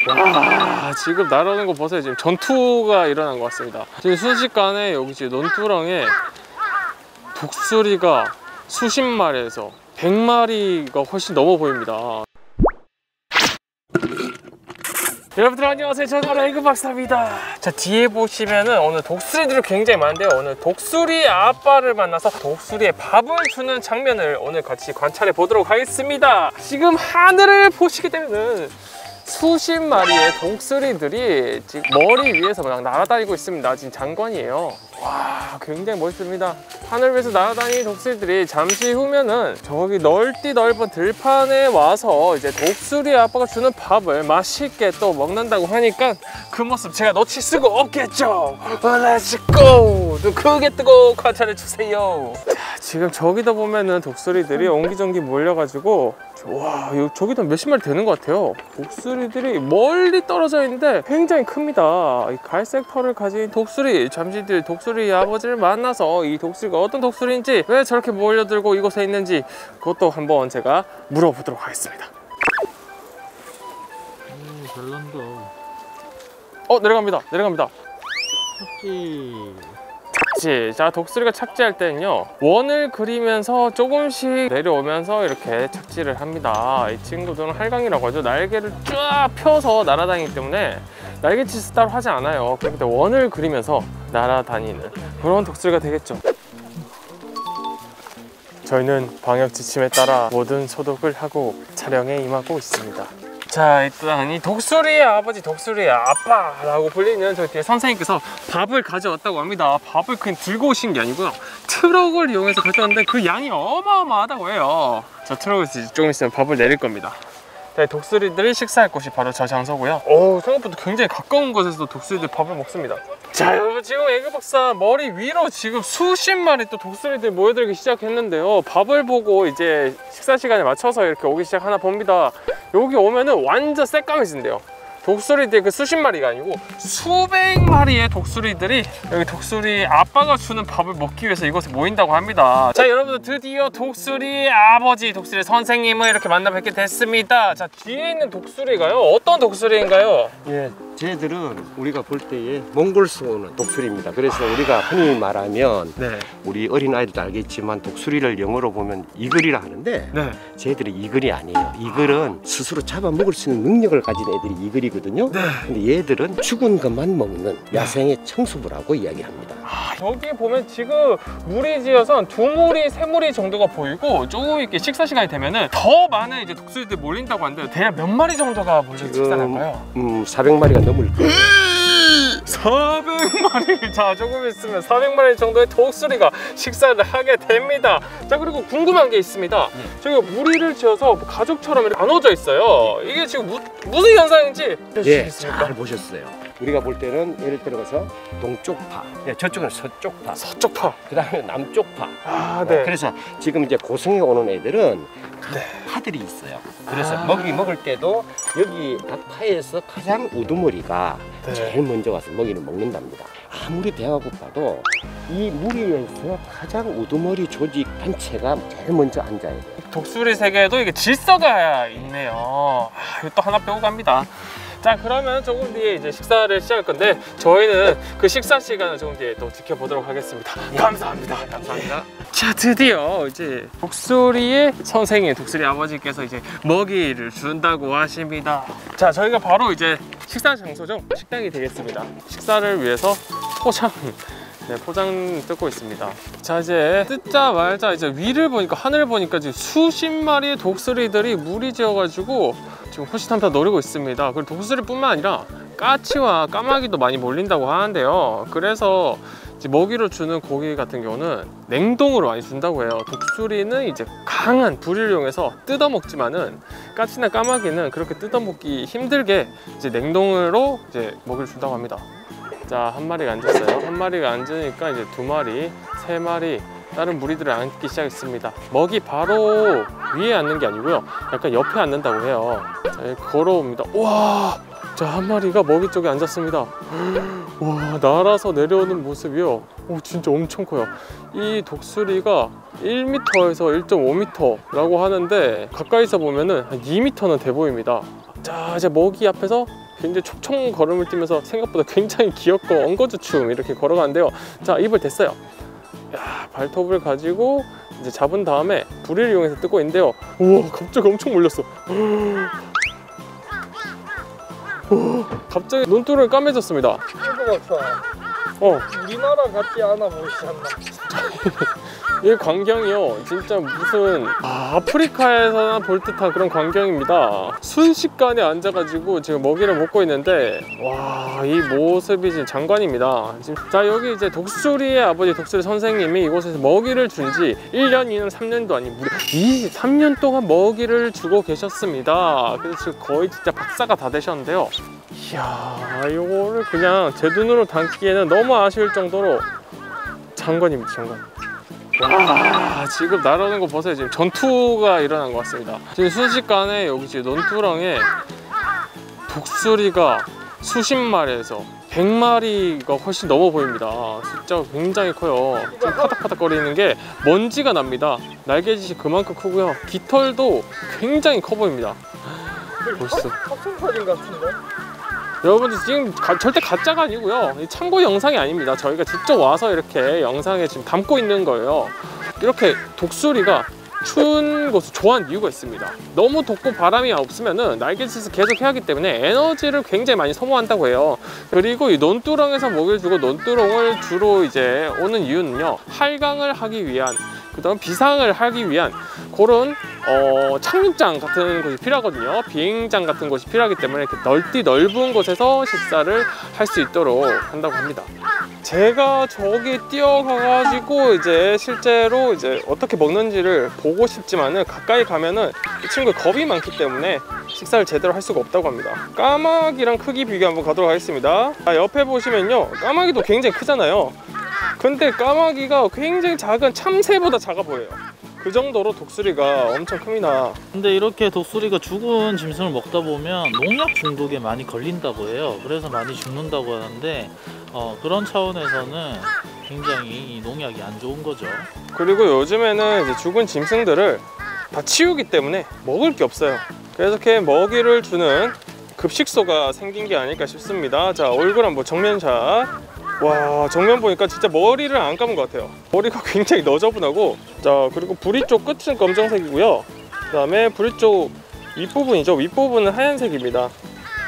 와, 지금 날아오는 거 보세요. 지금 전투가 일어난 것 같습니다. 지금 순식간에 여기 지금 논두렁에 독수리가 수십 마리에서 100마리가 훨씬 넘어 보입니다. 여러분들 안녕하세요. 저는 바로 에그 박사입니다. 자, 뒤에 보시면은 오늘 독수리들이 굉장히 많은데요. 오늘 독수리 아빠를 만나서 독수리의 밥을 주는 장면을 오늘 같이 관찰해 보도록 하겠습니다. 지금 하늘을 보시게 되면은 수십 마리의 독수리들이 지금 머리 위에서 막 날아다니고 있습니다. 지금 장관이에요. 와, 굉장히 멋있습니다. 하늘 위에서 날아다니는 독수리들이 잠시 후면은 저기 넓은 들판에 와서 이제 독수리 아빠가 주는 밥을 맛있게 또 먹는다고 하니까 그 모습 제가 놓칠 수가 없겠죠. Let's go! 또 크게 뜨고 관찰해 주세요. 자, 지금 저기도 보면은 독수리들이 옹기종기 몰려가지고 와, 저기도 몇십 마리 되는 것 같아요. 독수리들이 멀리 떨어져 있는데 굉장히 큽니다. 이 갈색 털을 가진 독수리, 잠시 뒤 독수리 아버지를 만나서 이 독수리가 어떤 독수리인지, 왜 저렇게 몰려들고 이곳에 있는지 그것도 한번 제가 물어보도록 하겠습니다. 잘 난다. 내려갑니다. 착지. 자, 독수리가 착지할 때는요, 원을 그리면서 조금씩 내려오면서 이렇게 착지를 합니다. 이 친구들은 할강이라고 하죠. 날개를 쫙 펴서 날아다니기 때문에 날개짓을 따로 하지 않아요. 그렇기 때문에 원을 그리면서 날아다니는 그런 독수리가 되겠죠. 저희는 방역 지침에 따라 모든 소독을 하고 촬영에 임하고 있습니다. 자, 일단 이 독수리의 아버지, 독수리의 아빠라고 불리는 저 뒤에 선생님께서 밥을 가져왔다고 합니다. 밥을 그냥 들고 오신 게 아니고요, 트럭을 이용해서 가져왔는데 그 양이 어마어마하다고 해요. 저 트럭에서 조금 있으면 밥을 내릴 겁니다. 네, 독수리들이 식사할 곳이 바로 저 장소고요. 생각보다 굉장히 가까운 곳에서 독수리들 밥을 먹습니다. 자, 여러분, 지금 에그 박사 머리 위로 지금 수십 마리 또 독수리들이 모여들기 시작했는데요. 밥을 보고 이제 식사 시간에 맞춰서 이렇게 오기 시작하나 봅니다. 여기 오면은 완전 새까매진대요. 독수리들이 그 수십 마리가 아니고 수백 마리의 독수리들이 여기 독수리 아빠가 주는 밥을 먹기 위해서 이곳에 모인다고 합니다. 자, 여러분들 드디어 독수리 아버지, 독수리 선생님을 이렇게 만나 뵙게 됐습니다. 자, 뒤에 있는 독수리가요, 어떤 독수리인가요? 예, 쟤들은 우리가 볼 때에 몽골에서 오는 독수리입니다. 그래서 우리가 흔히 말하면 네. 우리 어린아이들도 알겠지만 독수리를 영어로 보면 이글이라 하는데, 네. 쟤들이 이글이 아니에요. 이글은 스스로 잡아먹을 수 있는 능력을 가진 애들이 이글이거든요. 네. 근데 얘들은 죽은 것만 먹는 야생의 청수부라고 이야기합니다. 여기 보면 지금 무리지어서 2무리, 3무리 정도가 보이고, 조금 이렇게 식사 시간이 되면은 더 많은 이제 독수리들이 몰린다고 하는데 대략 몇 마리 정도가 몰려 식사할까요? 400마리가 넘을 거예요. 400마리! 자, 조금 있으면 400마리 정도의 독수리가 식사를 하게 됩니다. 자, 그리고 궁금한 게 있습니다. 저희가 무리를 지어서 가족처럼 이렇게 나눠져 있어요. 이게 지금 무슨 현상인지 예, 잘 보셨어요. 우리가 볼 때는 예를 들어서 동쪽파, 저쪽은 서쪽파, 서쪽파, 그 다음에 남쪽파. 네. 그래서 지금 이제 고성에 오는 애들은 각 네. 파들이 있어요. 그래서 먹이 먹을 때도 여기 각 파에서 가장 우두머리가 네. 제일 먼저 와서 먹이를 먹는답니다. 아무리 배가 고파도 이 무리에서 가장 우두머리 조직 단체가 제일 먼저 앉아요. 독수리 세계에도 이게 질서가 있네요. 이거 또 하나 배우고 갑니다. 자, 그러면 조금 뒤에 이제 식사를 시작할 건데, 저희는 그 식사 시간을 조금 뒤에 또 지켜보도록 하겠습니다. 감사합니다. 감사합니다. 자, 드디어 이제 독수리의 선생님, 독수리 아버지께서 이제 먹이를 준다고 하십니다. 자, 저희가 바로 이제 식사 장소죠, 식당이 되겠습니다. 식사를 위해서 포장 뜯고 있습니다. 자, 이제 뜯자마자 이제 위를 보니까, 하늘을 보니까 지금 수십 마리의 독수리들이 무리지어가지고 지금 호시탐탐 노리고 있습니다. 그리고 독수리뿐만 아니라 까치와 까마귀도 많이 몰린다고 하는데요. 그래서 이제 먹이로 주는 고기 같은 경우는 냉동으로 많이 준다고 해요. 독수리는 이제 강한 불을 이용해서 뜯어먹지만은 까치나 까마귀는 그렇게 뜯어먹기 힘들게 이제 냉동으로 이제 먹이를 준다고 합니다. 자, 한 마리가 앉았어요. 한 마리가 앉으니까 이제 2마리, 3마리 다른 무리들을 앉기 시작했습니다. 먹이 바로 위에 앉는 게 아니고요, 약간 옆에 앉는다고 해요. 자, 걸어옵니다. 와, 자, 한 마리가 먹이 쪽에 앉았습니다. 와, 날아서 내려오는 모습이요, 진짜 엄청 커요. 이 독수리가 1m에서 1.5m라고 하는데 가까이서 보면은 한 2m는 돼 보입니다. 자, 이제 먹이 앞에서 굉장히 촉청 걸음을 뛰면서 생각보다 굉장히 귀엽고 엉거주춤 이렇게 걸어가는데요. 자, 입을 댔어요. 야, 발톱을 가지고 이제 잡은 다음에 부리를 이용해서 뜨고 있는데요. 우와, 갑자기 엄청 몰렸어. 갑자기 눈두를 까매졌습니다. 해그 박사, 우리나라 같지 않아 보이지 않나? 이 광경이요, 진짜 무슨 아프리카에서나 볼 듯한 그런 광경입니다. 순식간에 앉아가지고 지금 먹이를 먹고 있는데, 와, 이 모습이 지금 장관입니다. 지금, 자, 여기 이제 독수리의 아버지 독수리 선생님이 이곳에서 먹이를 준 지 1년, 2년, 3년도 아닌 무려 23년 동안 먹이를 주고 계셨습니다. 그래서 지금 거의 진짜 박사가 다 되셨는데요. 이야, 이거를 그냥 제 눈으로 담기에는 너무 아쉬울 정도로 장관입니다, 장관. 와, 지금 날아오는 거 보세요. 지금 전투가 일어난 것 같습니다. 지금 순식간에 여기 지금 논두렁에 독수리가 수십 마리에서 100마리가 훨씬 넘어 보입니다. 진짜 굉장히 커요. 지금 파닥파닥 거리는 게 먼지가 납니다. 날개짓이 그만큼 크고요. 깃털도 굉장히 커 보입니다. 벌써 합성사진 같은데? 여러분들 지금 절대 가짜가 아니고요, 참고 영상이 아닙니다. 저희가 직접 와서 이렇게 영상에 지금 담고 있는 거예요. 이렇게 독수리가 추운 곳을 좋아하는 이유가 있습니다. 너무 덥고 바람이 없으면은 날개짓을 계속 해야 하기 때문에 에너지를 굉장히 많이 소모한다고 해요. 그리고 이 논두렁에서 먹이를 주고 논두렁을 주로 이제 오는 이유는요, 활강을 하기 위한, 그다음 비상을 하기 위한 그런 착륙장 같은 곳이 필요하거든요. 비행장 같은 곳이 필요하기 때문에 이렇게 넓은 곳에서 식사를 할 수 있도록 한다고 합니다. 제가 저기 뛰어가가지고 이제 실제로 이제 어떻게 먹는지를 보고 싶지만은 가까이 가면은 이 친구가 겁이 많기 때문에 식사를 제대로 할 수가 없다고 합니다. 까마귀랑 크기 비교 한번 가도록 하겠습니다. 자, 옆에 보시면요, 까마귀도 굉장히 크잖아요. 근데 까마귀가 굉장히 작은 참새보다 작아 보여요. 그 정도로 독수리가 엄청 큽니다. 근데 이렇게 독수리가 죽은 짐승을 먹다 보면 농약 중독에 많이 걸린다고 해요. 그래서 많이 죽는다고 하는데 그런 차원에서는 굉장히 이 농약이 안 좋은 거죠. 그리고 요즘에는 이제 죽은 짐승들을 다 치우기 때문에 먹을 게 없어요. 그래서 이렇게 먹이를 주는 급식소가 생긴 게 아닐까 싶습니다. 자, 얼굴 한번 정면샷. 와, 정면 보니까 진짜 머리를 안 감은 것 같아요. 머리가 굉장히 너저분하고, 자, 그리고 부리 쪽 끝은 검정색이고요. 그 다음에 부리 쪽 윗부분이죠. 윗부분은 하얀색입니다.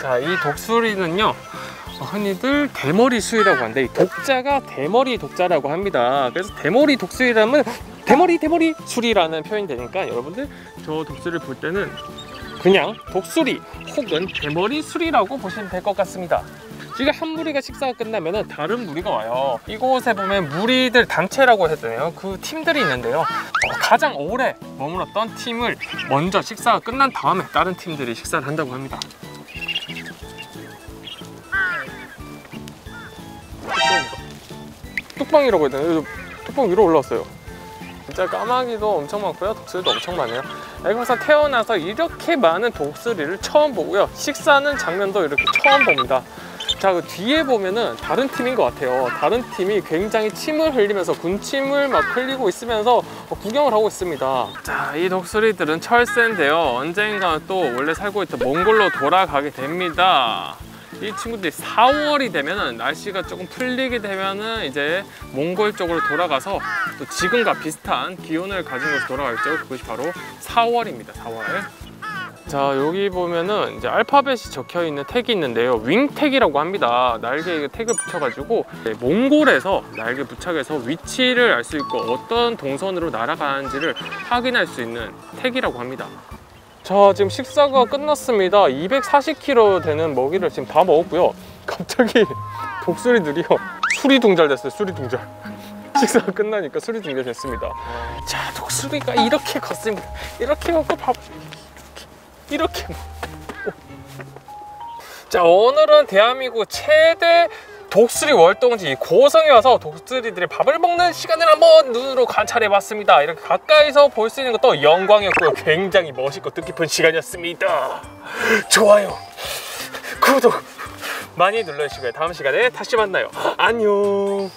자, 이 독수리는요, 흔히들 대머리 수리라고 하는데, 이 독자가 대머리 독자라고 합니다. 그래서 대머리 독수리라면 대머리 수리라는 표현이 되니까 여러분들 저 독수리를 볼 때는 그냥 독수리 혹은 대머리 수리라고 보시면 될 것 같습니다. 지금 한 무리가 식사가 끝나면 다른 무리가 와요. 이곳에 보면 무리들 단체라고 했잖아요. 그 팀들이 있는데요, 가장 오래 머물렀던 팀을 먼저 식사가 끝난 다음에 다른 팀들이 식사를 한다고 합니다. 뚝방이라고 해야 되나요? 뚝방 위로 올라왔어요. 진짜 까마귀도 엄청 많고요, 독수리도 엄청 많아요. 애국에서 태어나서 이렇게 많은 독수리를 처음 보고요, 식사하는 장면도 이렇게 처음 봅니다. 자, 그 뒤에 보면은 다른 팀인 것 같아요. 다른 팀이 굉장히 침을 흘리면서 군침을 막 흘리고 있으면서 구경을 하고 있습니다. 자, 이 독수리들은 철새인데요, 언젠가 또 원래 살고 있던 몽골로 돌아가게 됩니다. 이 친구들이 4월이 되면은, 날씨가 조금 풀리게 되면은 이제 몽골 쪽으로 돌아가서 또 지금과 비슷한 기온을 가진 곳으로 돌아가겠죠. 그것이 바로 4월입니다. 4월. 자, 여기 보면은 이제 알파벳이 적혀 있는 택이 있는데요, 윙택이라고 합니다. 날개에 택을 붙여가지고 몽골에서 날개 부착해서 위치를 알 수 있고 어떤 동선으로 날아가는지를 확인할 수 있는 택이라고 합니다. 자, 지금 식사가 끝났습니다. 240kg 되는 먹이를 지금 다 먹었고요. 갑자기 독수리들이요, 수리둥잘 됐어요. 수리둥잘. 식사가 끝나니까 수리둥잘 됐습니다. 자, 독수리가 이렇게 컸습니다. 이렇게 먹고 밥 이렇게 먹고. 자, 오늘은 대한민국 최대 독수리 월동지 고성에 와서 독수리들이 밥을 먹는 시간을 한번 눈으로 관찰해봤습니다. 이렇게 가까이서 볼 수 있는 것도 영광이었고요, 굉장히 멋있고 뜻깊은 시간이었습니다. 좋아요, 구독 많이 눌러주시고요. 다음 시간에 다시 만나요. 안녕.